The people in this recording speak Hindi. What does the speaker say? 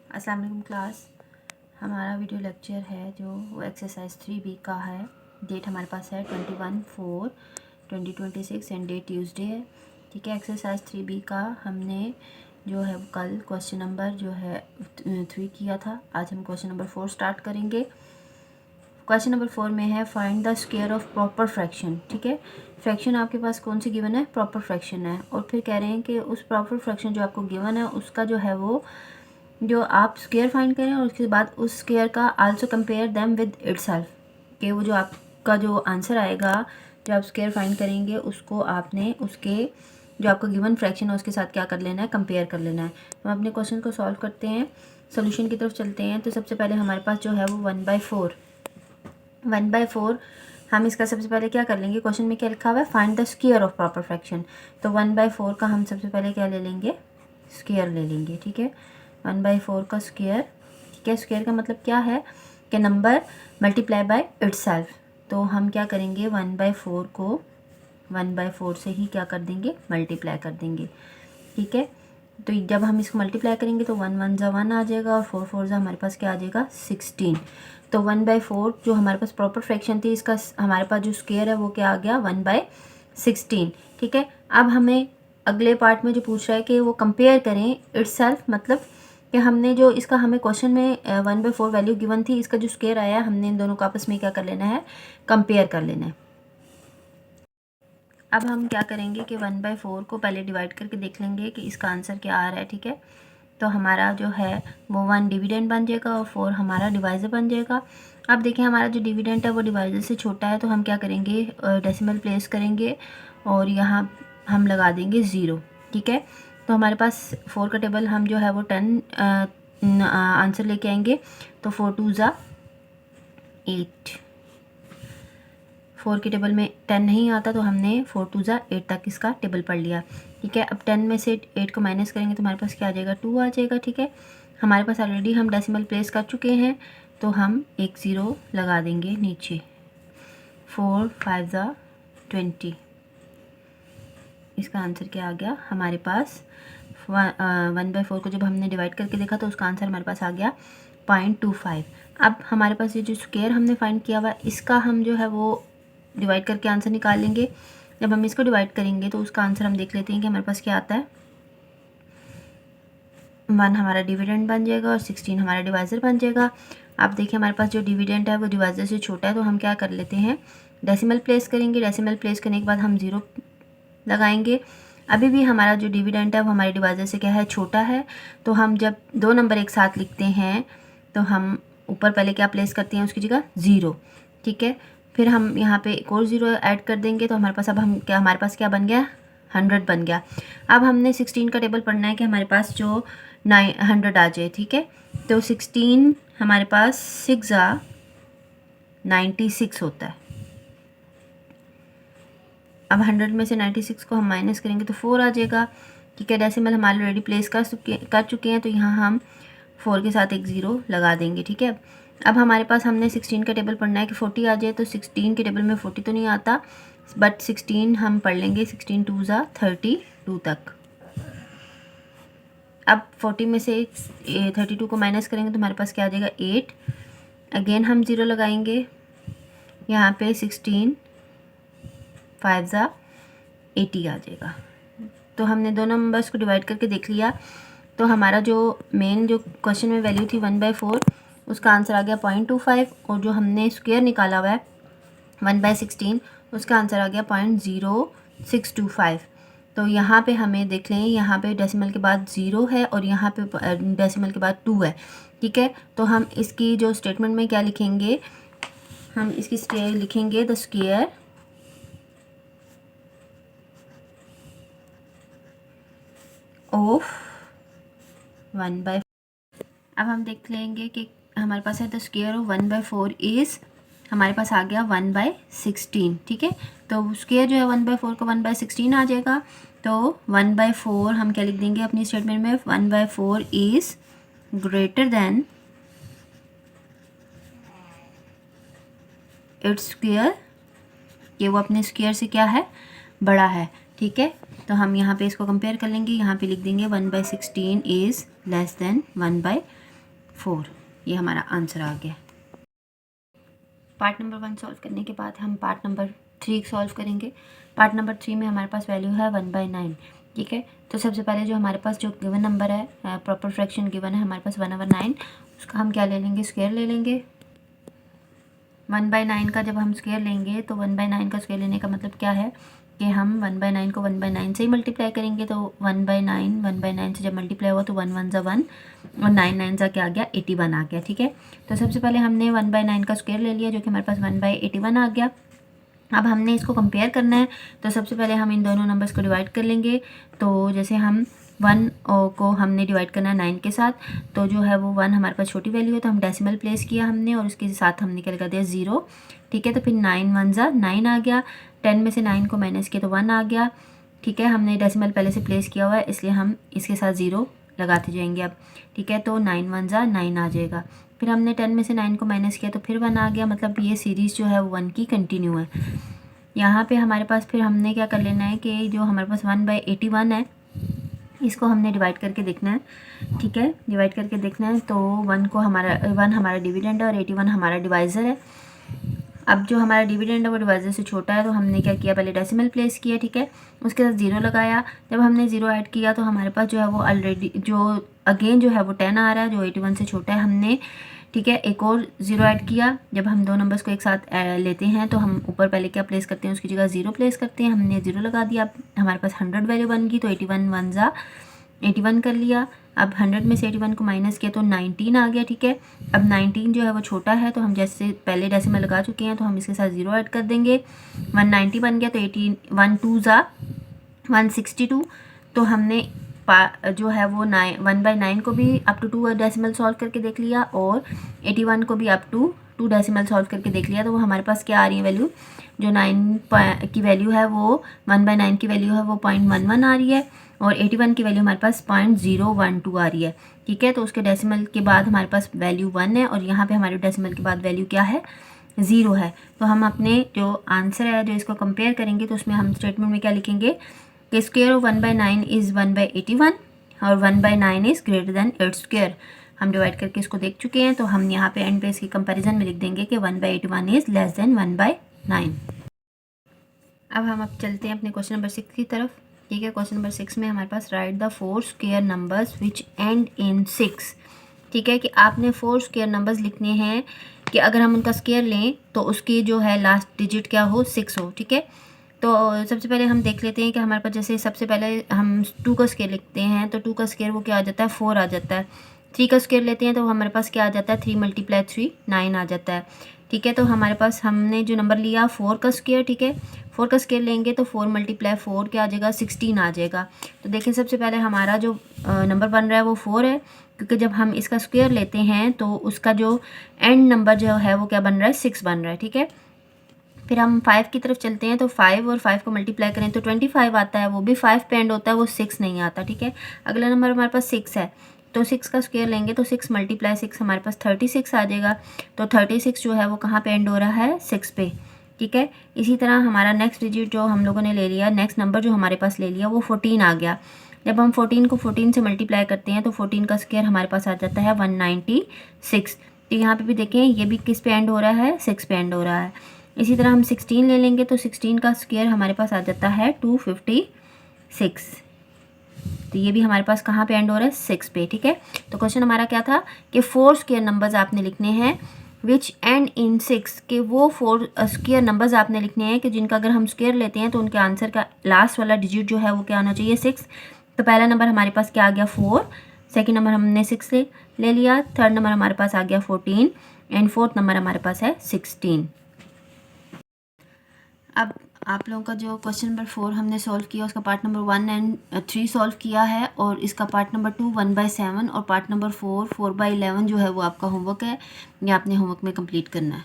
अस्सलाम वालेकुम क्लास। हमारा वीडियो लेक्चर है जो वो एक्सरसाइज 3B का है। डेट हमारे पास है 21/4/2026 एंड डेट ट्यूसडे है। ठीक है, एक्सरसाइज 3B का हमने जो है कल क्वेश्चन नंबर जो है 3 किया था। आज हम क्वेश्चन नंबर 4 स्टार्ट करेंगे। क्वेश्चन नंबर 4 में है find the square of proper fraction. ठीक है, फ्रैक्शन आपके पास कौन सी गिवन है? प्रॉपर फ्रैक्शन है। और फिर कह रहे हैं कि उस प्रॉपर फ्रैक्शन जो आपको गिवन है उसका जो है वो जो आप स्क्वायर फाइंड करें और उसके बाद उस स्क्वायर का also compare them with itself, कि वो जो आपका जो आंसर आएगा जो आप स्क्वायर फाइंड करेंगे उसको आपने उसके जो आपका गिवन फ्रैक्शन है उसके साथ क्या कर लेना है? कंपेयर कर लेना है। तो हम अपने क्वेश्चन को सॉल्व करते हैं, सोल्यूशन की तरफ चलते हैं। तो सबसे पहले हमारे पास जो है वो 1/4 हम इसका सबसे पहले क्या कर लेंगे? क्वेश्चन में क्या लिखा हुआ है? Find the square of proper fraction. तो 1/4 का हम सबसे पहले क्या ले लेंगे? स्क्वायर ले लेंगे। ठीक है, 1/4 का स्क्वायर। ठीक है, स्क्वायर का मतलब क्या है कि नंबर मल्टीप्लाई बाय इटसेल्फ। तो हम क्या करेंगे? 1/4 को 1/4 से ही क्या कर देंगे? मल्टीप्लाई कर देंगे। ठीक है, तो जब हम इसको मल्टीप्लाई करेंगे तो 1 1 ज़ा 1 आ जाएगा और 4 4 ज़ा हमारे पास क्या आ जाएगा? 16। तो 1/4 जो हमारे पास प्रॉपर फ्रैक्शन थी इसका हमारे पास जो स्क्वायर है वो क्या आ गया? 1/16। ठीक है, अब हमें अगले पार्ट में जो पूछ रहा है कि वो कंपेयर करें इटसेल्फ, मतलब कि हमने जो इसका हमें क्वेश्चन में 1/4 वैल्यू गिवन थी, इसका जो स्क्वायर आया हमने इन दोनों को आपस में क्या कर लेना है? कंपेयर कर लेना है। अब हम क्या करेंगे कि 1/4 को पहले डिवाइड करके देख लेंगे कि इसका आंसर क्या आ रहा है। ठीक है, तो हमारा जो है वो 1 डिविडेंड बन जाएगा और 4 हमारा डिवाइजर बन जाएगा। अब देखिए हमारा जो डिविडेंड है वो डिवाइजर से छोटा है, तो हम क्या करेंगे? डेसिमल प्लेस करेंगे और यहाँ हम लगा देंगे 0। ठीक है, तो हमारे पास 4 का टेबल हम जो है वो 10 आंसर लेके आएंगे। तो 4 2 ज़ा 8, 4 के टेबल में 10 नहीं आता तो हमने 4 2 ज़ा 8 तक इसका टेबल पढ़ लिया। ठीक है, अब 10 में से 8 को माइनस करेंगे तो हमारे पास क्या आ जाएगा? 2 आ जाएगा। ठीक है, हमारे पास ऑलरेडी हम डेसिमल प्लेस कर चुके हैं तो हम एक 0 लगा देंगे नीचे। 4 5 ज़ा 20, इसका आंसर क्या आ गया हमारे पास? 1/4 को जब हमने डिवाइड करके देखा तो उसका आंसर हमारे पास आ गया 0.25। अब हमारे पास ये जो स्क्वायर हमने फाइंड किया हुआ इसका हम जो है वो डिवाइड करके आंसर निकाल लेंगे। जब हम इसको डिवाइड करेंगे तो उसका आंसर हम देख लेते हैं कि हमारे पास क्या आता है। 1 हमारा डिविडेंड बन जाएगा और 16 हमारा डिवाइज़र बन जाएगा। आप देखिए हमारे पास जो डिविडेंड है वो डिवाइज़र से छोटा है, तो हम क्या कर लेते हैं? डेसिमल प्लेस करेंगे। डेसिमल प्लेस करने के बाद हम 0 लगाएंगे। अभी भी हमारा जो डिविडेंड है वो हमारे डिवाइज़र से क्या है? छोटा है। तो हम जब दो नंबर एक साथ लिखते हैं तो हम ऊपर पहले क्या प्लेस करते हैं? उसकी जगह 0। ठीक है, फिर हम यहाँ पे एक और 0 ऐड कर देंगे तो हमारे पास अब हमारे पास क्या बन गया? 100 बन गया। अब हमने 16 का टेबल पढ़ना है कि हमारे पास जो 100 आ जाए। ठीक है, तो 16 हमारे पास 6 ज़ा 96 होता है। अब 100 में से 96 को हम माइनस करेंगे तो 4 आ जाएगा। ठीक है, डेसिमल हम ऑलरेडी प्लेस कर चुके हैं तो यहाँ हम 4 के साथ एक 0 लगा देंगे। ठीक है, अब हमारे पास हमने 16 का टेबल पढ़ना है कि 40 आ जाए, तो 16 के टेबल में 40 तो नहीं आता, बट 16 हम पढ़ लेंगे। 16 2 ज़ा 32 तक। अब 40 में से 32 को माइनस करेंगे तो हमारे पास क्या आ जाएगा? 8। अगेन हम 0 लगाएंगे यहाँ पे। 16 5 ज़ा 80 आ जाएगा। तो हमने दोनों नंबर्स को डिवाइड करके देख लिया तो हमारा जो मेन जो क्वेश्चन में वैल्यू थी 1/4 उसका आंसर आ गया 0.25 और जो हमने स्क्वायर निकाला हुआ है 1/16 उसका आंसर आ गया 0.0625। तो यहाँ पे हमें देख लें, यहाँ पे डेसिमल के बाद 0 है और यहाँ पे डेसिमल के बाद 2 है। ठीक है, तो हम इसकी जो स्टेटमेंट में क्या लिखेंगे? हम इसकी लिखेंगे द स्क्वायर ऑफ 1/4। अब हम देख लेंगे कि हमारे पास है द स्क्वायर ऑफ 1/4 इज़, हमारे पास आ गया 1/16। ठीक है, तो स्क्वायर जो है 1/4 का 1/16 आ जाएगा। तो 1/4 हम क्या लिख देंगे अपनी स्टेटमेंट में? 1/4 is greater than its square, ये वो अपने स्क्वायर से क्या है? बड़ा है। ठीक है, तो हम यहाँ पे इसको कंपेयर कर लेंगे। यहाँ पे लिख देंगे 1/16 इज़ लेस देन 1/4। 4। ये हमारा आंसर आ गया। पार्ट नंबर 1 सॉल्व करने के बाद हम पार्ट नंबर 3 सॉल्व करेंगे। पार्ट नंबर 3 में हमारे पास वैल्यू है 1/9। ठीक है, तो सबसे पहले जो हमारे पास जो गिवन नंबर है, प्रॉपर फ्रैक्शन गिवन है हमारे पास 1/9, उसका हम क्या ले लेंगे, स्क्वायर ले लेंगे। 1/9 का जब हम स्क्वायर लेंगे तो 1/9 का स्क्वायर लेने का मतलब क्या है कि हम 1/9 को 1/9 से ही मल्टीप्लाई करेंगे। तो 1/9 से जब मल्टीप्लाई हुआ तो 1 1 ज़ा 1 और 9 9 ज़ा क्या आ गया, 81 आ गया। ठीक है, तो सबसे पहले हमने 1/9 का स्क्वायर ले लिया जो कि हमारे पास 1/81 आ गया। अब हमने इसको कंपेयर करना है, तो सबसे पहले हम इन दोनों नंबर्स को डिवाइड कर लेंगे। तो जैसे हम 1 को हमने डिवाइड करना है 9 के साथ, तो जो है वो 1 हमारे पास छोटी वैल्यू है तो हम डेसिमल प्लेस किया हमने और उसके साथ हमने क्या लगा दिया, 0। ठीक है, तो फिर 9 1 ज़ा 9 आ गया, 10 में से 9 को माइनस किया तो 1 आ गया। ठीक है, हमने डेसिमल पहले से प्लेस किया हुआ है इसलिए हम इसके साथ 0 लगाते जाएंगे अब। ठीक है, तो 9 1 ज़ा 9 आ जाएगा। फिर हमने 10 में से 9 को माइनस किया तो फिर 1 आ गया, मतलब ये सीरीज़ जो है वो 1 की कंटिन्यू है। यहाँ पे हमारे पास फिर हमने क्या कर लेना है कि जो हमारे पास 1/81 है इसको हमने डिवाइड करके देखना है। ठीक है, डिवाइड करके देखना है, तो 1 हमारा डिविडेंड है और 81 हमारा डिवाइज़र है। अब जो हमारा डिविडेंड है वो डिवाइज़र से छोटा है तो हमने क्या किया, पहले डेसिमल प्लेस किया। ठीक है, उसके साथ 0 लगाया। जब हमने 0 ऐड किया तो हमारे पास जो है वो ऑलरेडी जो अगेन जो है वो 10 आ रहा है जो 81 से छोटा है। हमने ठीक है एक और 0 ऐड किया। जब हम दो नंबर्स को एक साथ लेते हैं तो हम ऊपर पहले क्या प्लेस करते हैं, उसकी जगह 0 प्लेस करते हैं। हमने 0 लगा दिया, अब हमारे पास 100 वैल्यू बन गई, तो 81 1 ज़ा 81 कर लिया। अब 100 में से 81 को माइनस किया तो 19 आ गया। ठीक है, अब 19 जो है वो छोटा है तो हम जैसे पहले डेसिमल लगा चुके हैं तो हम इसके साथ 0 ऐड कर देंगे। 190 बन गया, तो 1 2 ज़ा 162। तो हमने जो है वो 1/9 को भी अप टू 2 डेसिमल सॉल्व करके देख लिया और 81 को भी अप टू 2 डेसिमल सॉल्व करके देख लिया। तो वो हमारे पास क्या आ रही है वैल्यू, जो 9 की वैल्यू है वो 1/9 की वैल्यू है वो 0.11 आ रही है और 81 की वैल्यू हमारे पास 0.012 आ रही है। ठीक है, तो उसके डेसिमल के बाद हमारे पास वैल्यू 1 है और यहाँ पे हमारे डेसिमल के बाद वैल्यू क्या है, 0 है। तो हम अपने जो आंसर है जो इसको कंपेयर करेंगे तो उसमें हम स्टेटमेंट में क्या लिखेंगे कि स्क्वायर ऑफ 1/9 इज़ 1/81 और 1/9 is greater than its square. हम डिवाइड करके इसको देख चुके हैं, तो हम यहाँ पे एंड पे इसकी कंपैरिजन में लिख देंगे कि 1/81 इज़ लेस देन 1/9। अब चलते हैं अपने क्वेश्चन नंबर 6 की तरफ। ठीक है, क्वेश्चन नंबर 6 में हमारे पास right the 4 square numbers which end in 6। ठीक है, कि आपने 4 स्क्वायर नंबर्स लिखने हैं कि अगर हम उनका स्क्वायर लें तो उसकी जो है लास्ट डिजिट क्या हो, 6 हो। ठीक है, तो सबसे पहले हम देख लेते हैं कि हमारे पास जैसे सबसे पहले हम 2 का स्क्वायर लिखते हैं तो 2 का स्क्वायर वो क्या आ जाता है, 4 आ जाता है। 3 का स्क्वायर लेते हैं तो हमारे पास क्या आ जाता है, 3 × 3 9 आ जाता है। ठीक है, तो हमारे पास हमने जो नंबर लिया 4 का स्क्वायर। ठीक है, 4 का स्क्वायर लेंगे तो 4 × 4 क्या आ जाएगा, 16 आ जाएगा। तो देखिए सबसे पहले हमारा जो नंबर बन रहा है वो 4 है, क्योंकि जब हम इसका स्क्वायर लेते हैं तो उसका जो एंड नंबर जो है वो क्या बन रहा है, 6 बन रहा है। ठीक है, फिर हम 5 की तरफ चलते हैं तो 5 और 5 को मल्टीप्लाई करें तो 25 आता है, वो भी 5 पे एंड होता है, वो 6 नहीं आता। ठीक है, अगला नंबर हमारे पास 6 है तो 6 का स्क्वायर लेंगे तो 6 × 6 हमारे पास 36 आ जाएगा। तो 36 जो है वो कहाँ पे एंड हो रहा है, 6 पे। ठीक है, इसी तरह हमारा नेक्स्ट डिजिट जो हम लोगों ने ले लिया, नेक्स्ट नंबर जो हमारे पास ले लिया वो 14 आ गया। जब हम 14 को 14 से मल्टीप्लाई करते हैं तो 14 का स्क्वायर हमारे पास आ जाता है 196। तो यहाँ पे भी देखें ये भी किस पे एंड हो रहा है, 6 पे एंड हो रहा है। इसी तरह हम 16 ले लेंगे तो 16 का स्क्वायर हमारे पास आ जाता है 256। तो ये भी हमारे पास कहाँ पे एंड हो रहा है, 6 पे। ठीक है, तो क्वेश्चन हमारा क्या था कि 4 स्क्वायर नंबर्स आपने लिखने हैं विच एंड इन 6, के वो 4 स्क्वायर नंबर्स आपने लिखने हैं कि जिनका अगर हम स्क्वायर लेते हैं तो उनके आंसर का लास्ट वाला डिजिट जो है वो क्या आना चाहिए, 6। तो पहला नंबर हमारे पास क्या आ गया, 4। सेकेंड नंबर हमने 6 ले लिया। थर्ड नंबर हमारे पास आ गया 14 एंड फोर्थ नंबर हमारे पास है 16। अब आप लोगों का जो क्वेश्चन नंबर 4 हमने सॉल्व किया उसका पार्ट नंबर 1 एंड 3 सॉल्व किया है और इसका पार्ट नंबर 2 1/7 और पार्ट नंबर 4 4/11 जो है वो आपका होमवर्क है, ये आपने होमवर्क में कंप्लीट करना है।